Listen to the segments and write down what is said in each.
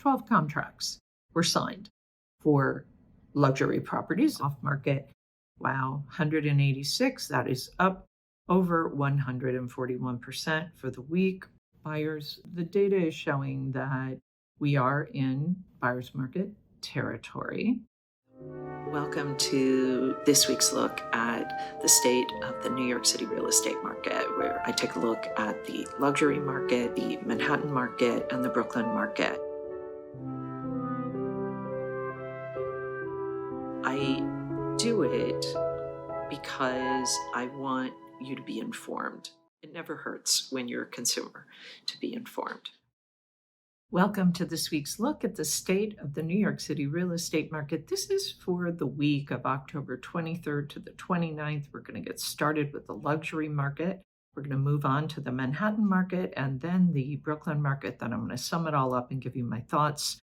12 contracts were signed for luxury properties off market. Wow, 186. That is up over 141% for the week. Buyers, the data is showing that we are in buyer's market territory. Welcome to this week's look at the state of the New York City real estate market, where I take a look at the luxury market, the Manhattan market, and the Brooklyn market. I do it because I want you to be informed. It never hurts when you're a consumer to be informed. Welcome to this week's look at the state of the New York City real estate market. This is for the week of October 23rd to the 29th. We're going to get started with the luxury market. We're going to move on to the Manhattan market and then the Brooklyn market. Then I'm going to sum it all up and give you my thoughts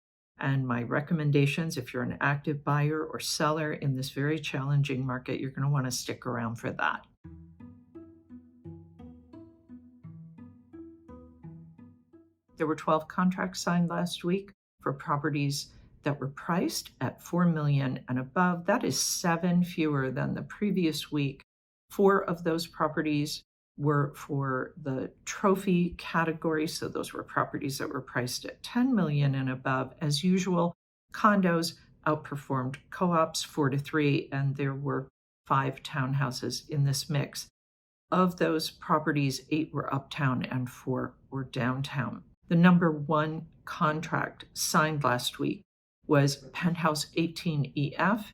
and my recommendations. If you're an active buyer or seller in this very challenging market, you're going to want to stick around for that. There were 12 contracts signed last week for properties that were priced at $4 million and above. That is 7 fewer than the previous week. 4 of those properties were for the trophy category. So those were properties that were priced at $10 million and above. As usual, condos outperformed co-ops 4-3, and there were 5 townhouses in this mix. Of those properties, 8 were uptown and 4 were downtown. The number one contract signed last week was Penthouse 18EF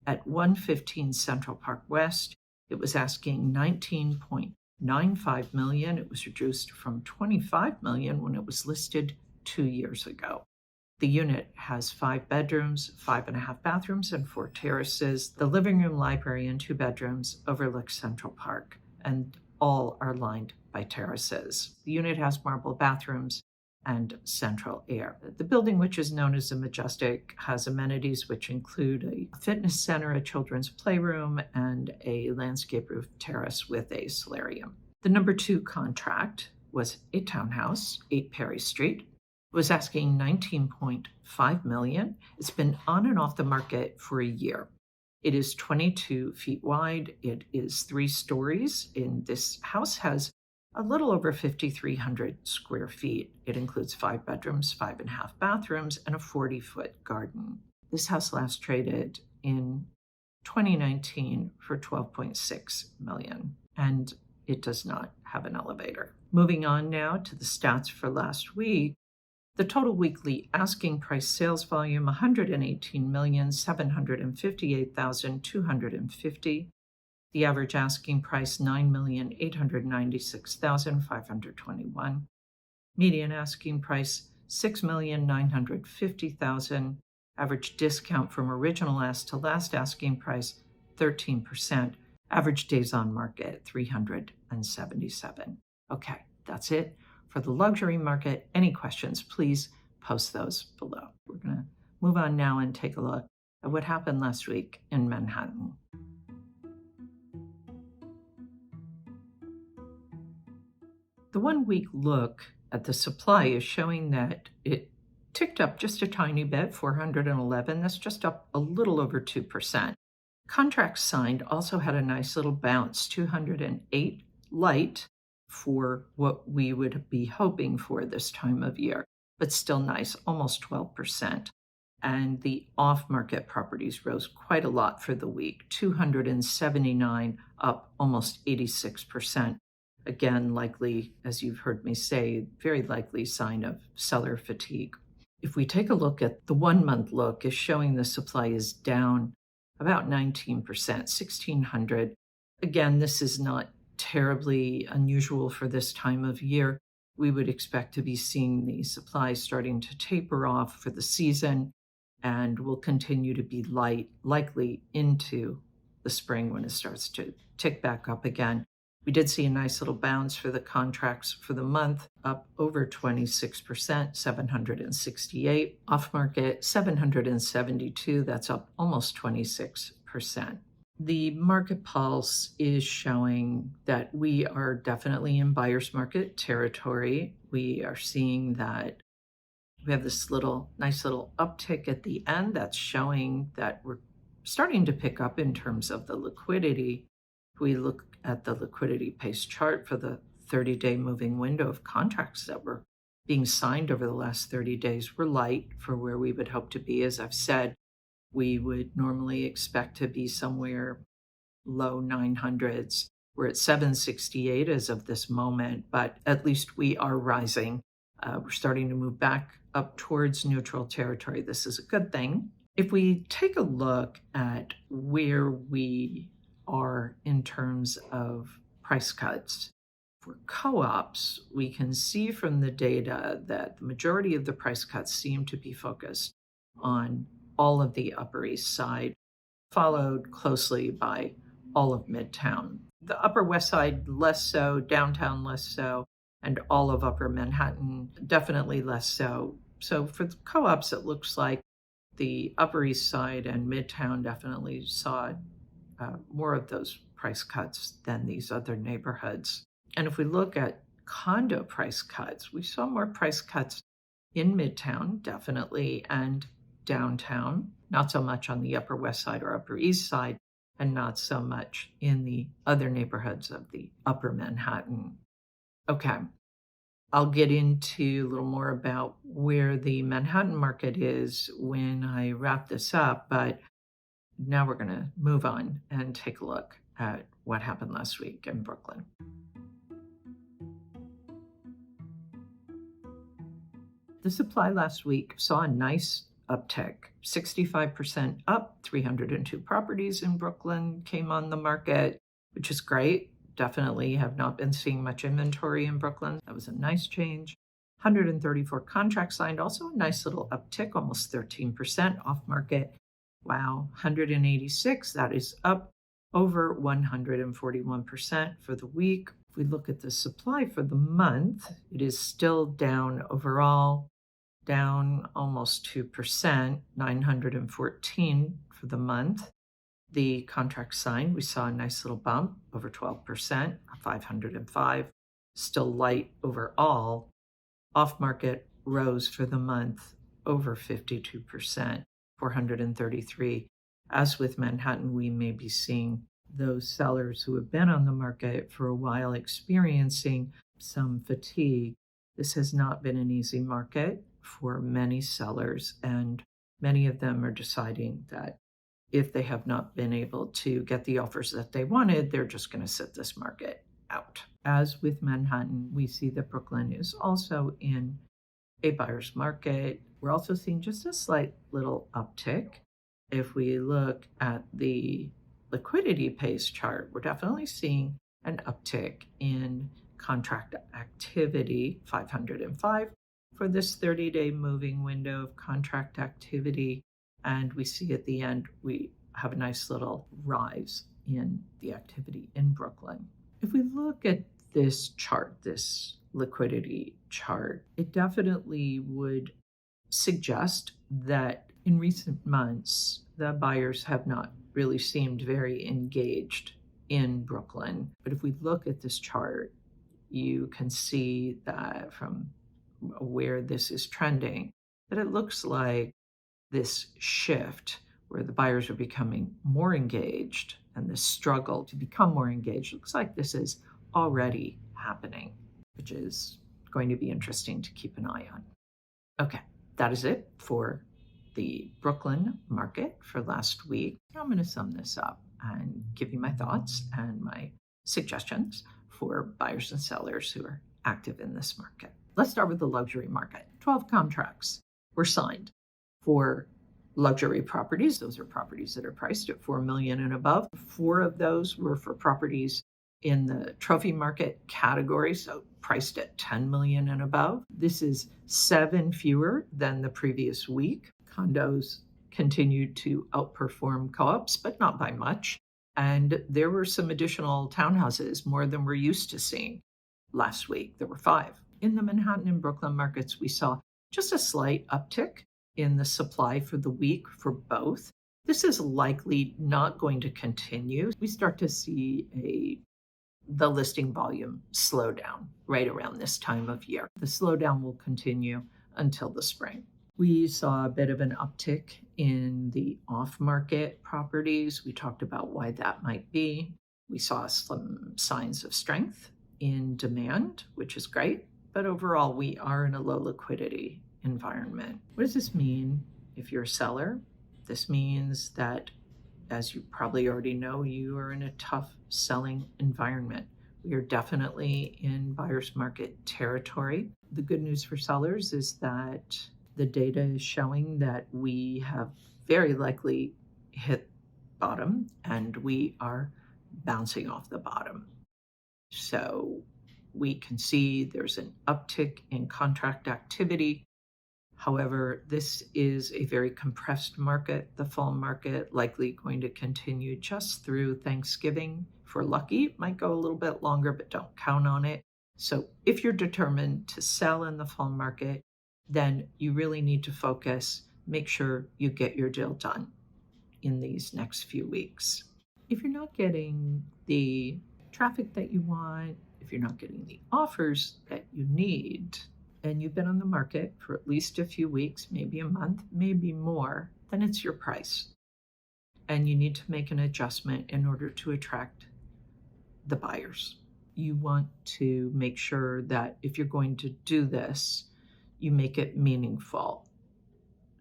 at 115 Central Park West. It was asking $19.95 million. It was reduced from $25 million when it was listed 2 years ago. The unit has 5 bedrooms, 5.5 bathrooms, and 4 terraces. The living room, library, and 2 bedrooms overlook Central Park, and all are lined by terraces. The unit has marble bathrooms and central air. The building, which is known as the Majestic, has amenities which include a fitness center, a children's playroom, and a landscape roof terrace with a solarium. The number 2 contract was a townhouse, 8 Perry Street. It was asking $19.5 million. It's been on and off the market for a year. It is 22 feet wide. It is 3 stories. This house has a little over 5,300 square feet. It includes 5 bedrooms, 5.5 bathrooms, and a 40-foot garden. This house last traded in 2019 for $12.6 million, and it does not have an elevator. Moving on now to the stats for last week. The total weekly asking price sales volume, 118,758,250. The average asking price, $9,896,521. Median asking price, $6,950,000. Average discount from original ask to last asking price, 13%. Average days on market, 377. Okay, that's it for the luxury market. Any questions, please post those below. We're going to move on now and take a look at what happened last week in Manhattan. The 1-week look at the supply is showing that it ticked up just a tiny bit, 411. That's just up a little over 2%. Contracts signed also had a nice little bounce, 208 light for what we would be hoping for this time of year, but still nice, almost 12%. And the off-market properties rose quite a lot for the week, 279, up almost 86%. Again, likely, as you've heard me say, very likely sign of seller fatigue. If we take a look at the 1-month look, is showing the supply is down about 19%, 1,600. Again, this is not terribly unusual for this time of year. We would expect to be seeing the supply starting to taper off for the season, and will continue to be light, likely into the spring when it starts to tick back up again. We did see a nice little bounce for the contracts for the month, up over 26%, 768. Off-market, 772. That's up almost 26%. The market pulse is showing that we are definitely in buyer's market territory. We are seeing that We have this nice little uptick at the end that's showing that we're starting to pick up in terms of the liquidity. If we look at the liquidity pace chart for the 30-day moving window of contracts that were being signed over the last 30 days, we're light for where we would hope to be. As I've said, we would normally expect to be somewhere low 900s. We're at 768 as of this moment, but at least we are rising. We're starting to move back up towards neutral territory. This is a good thing. If we take a look at where we are in terms of price cuts for co-ops, we can see from the data that the majority of the price cuts seem to be focused on all of the Upper East Side, followed closely by all of Midtown. The Upper West Side less so, downtown less so, and all of Upper Manhattan definitely less so. So for the co-ops, it looks like the Upper East Side and Midtown definitely saw more of those price cuts than these other neighborhoods. And if we look at condo price cuts, we saw more price cuts in Midtown, definitely, and downtown, not so much on the Upper West Side or Upper East Side, and not so much in the other neighborhoods of the Upper Manhattan. Okay, I'll get into a little more about where the Manhattan market is when I wrap this up, but now we're going to move on and take a look at what happened last week in Brooklyn. The supply last week saw a nice uptick, 65% up, 302 properties in Brooklyn came on the market, which is great. Definitely have not been seeing much inventory in Brooklyn. That was a nice change. 134 contracts signed, also a nice little uptick, almost 13% off market. Wow, 186, that is up over 141% for the week. If we look at the supply for the month, it is still down overall, down almost 2%, 914 for the month. The contract signed, we saw a nice little bump, over 12%, 505, still light overall. Off-market rose for the month over 52%, 433. As with Manhattan, we may be seeing those sellers who have been on the market for a while experiencing some fatigue. This has not been an easy market for many sellers, and many of them are deciding that if they have not been able to get the offers that they wanted, they're just going to sit this market out. As with Manhattan, we see that Brooklyn is also in a buyer's market. We're also seeing just a slight little uptick. If we look at the liquidity pace chart, we're definitely seeing an uptick in contract activity, 505 for this 30-day moving window of contract activity. And we see at the end, we have a nice little rise in the activity in Brooklyn. If we look at this chart, this liquidity chart, it definitely would suggest that in recent months, the buyers have not really seemed very engaged in Brooklyn. But if we look at this chart, you can see that from where this is trending, that it looks like this shift where the buyers are becoming more engaged and this struggle to become more engaged looks like this is already happening, which is going to be interesting to keep an eye on. Okay, that is it for the Brooklyn market for last week. I'm going to sum this up and give you my thoughts and my suggestions for buyers and sellers who are active in this market. Let's start with the luxury market. 12 contracts were signed for luxury properties. Those are properties that are priced at $4 million and above. 4 of those were for properties in the trophy market category, so priced at $10 million and above. This is 7 fewer than the previous week. Condos continued to outperform co-ops, but not by much. And there were some additional townhouses, more than we're used to seeing last week. There were 5. In the Manhattan and Brooklyn markets, we saw just a slight uptick in the supply for the week for both. This is likely not going to continue. We start to see the listing volume slow down right around this time of year. The slowdown will continue until the spring. We saw a bit of an uptick in the off-market properties. We talked about why that might be. We saw some signs of strength in demand, which is great, but overall we are in a low liquidity environment. What does this mean if you're a seller? This means that, as you probably already know, you are in a tough selling environment. We are definitely in buyer's market territory. The good news for sellers is that the data is showing that we have very likely hit bottom and we are bouncing off the bottom. So we can see there's an uptick in contract activity. However, this is a very compressed market. The fall market likely going to continue just through Thanksgiving. If we're lucky, it might go a little bit longer, but don't count on it. So if you're determined to sell in the fall market, then you really need to focus, make sure you get your deal done in these next few weeks. If you're not getting the traffic that you want, if you're not getting the offers that you need, and you've been on the market for at least a few weeks, maybe a month, maybe more, then it's your price. And you need to make an adjustment in order to attract the buyers. You want to make sure that if you're going to do this, you make it meaningful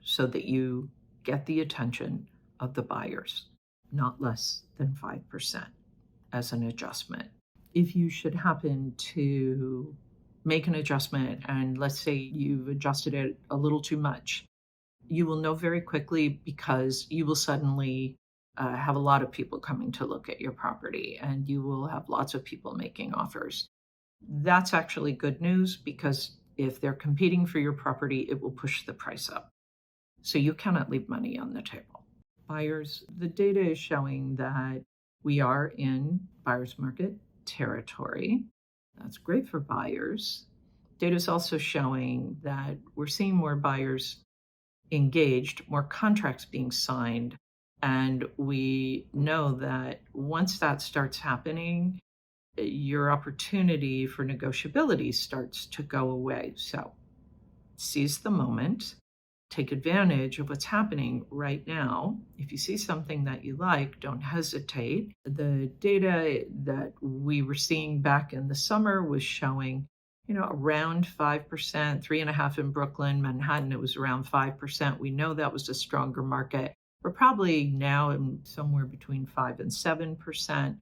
so that you get the attention of the buyers, not less than 5% as an adjustment. If you should happen to make an adjustment and let's say you've adjusted it a little too much, you will know very quickly because you will suddenly have a lot of people coming to look at your property and you will have lots of people making offers. That's actually good news because if they're competing for your property, it will push the price up. So you cannot leave money on the table. Buyers, the data is showing that we are in buyer's market territory. That's great for buyers. Data is also showing that we're seeing more buyers engaged, more contracts being signed, and we know that once that starts happening, your opportunity for negotiability starts to go away. So seize the moment, take advantage of what's happening right now. If you see something that you like, don't hesitate. The data that we were seeing back in the summer was showing, around 5%, 3.5% in Brooklyn, Manhattan, it was around 5%. We know that was a stronger market. We're probably now in somewhere between 5 and 7%.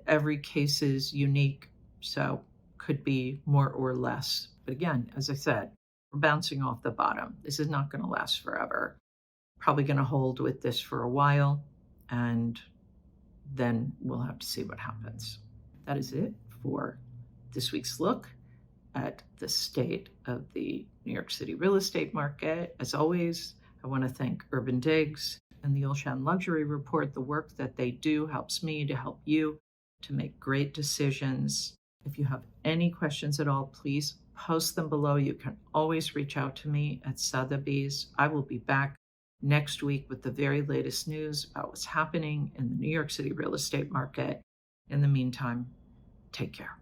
Every case is unique, so could be more or less. But again, as I said, we're bouncing off the bottom. This is not going to last forever. Probably going to hold with this for a while, and then we'll have to see what happens. That is it for this week's look at the state of the New York City real estate market. As always, I want to thank Urban Digs and the Olshan Luxury Report. The work that they do helps me to help you to make great decisions. If you have any questions at all, please post them below. You can always reach out to me at Sotheby's. I will be back next week with the very latest news about what's happening in the New York City real estate market. In the meantime, take care.